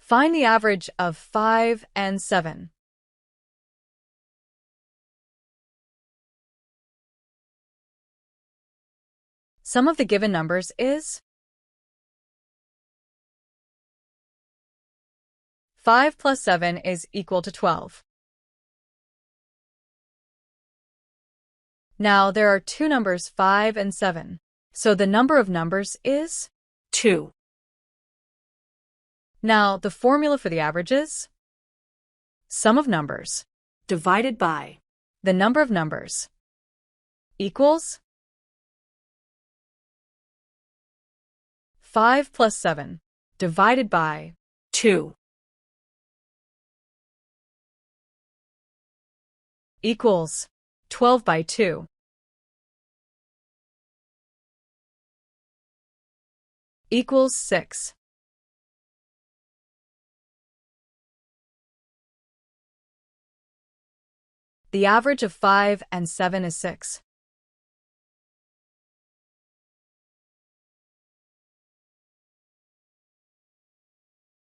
Find the average of 5 and 7. Sum of the given numbers is 5 plus 7 is equal to 12. Now there are two numbers 5 and 7, so the number of numbers is 2. Now the formula for the average is sum of numbers divided by the number of numbers equals 5 plus 7 divided by 2 equals 12 by 2 equals 6. The average of 5 and 7 is 6.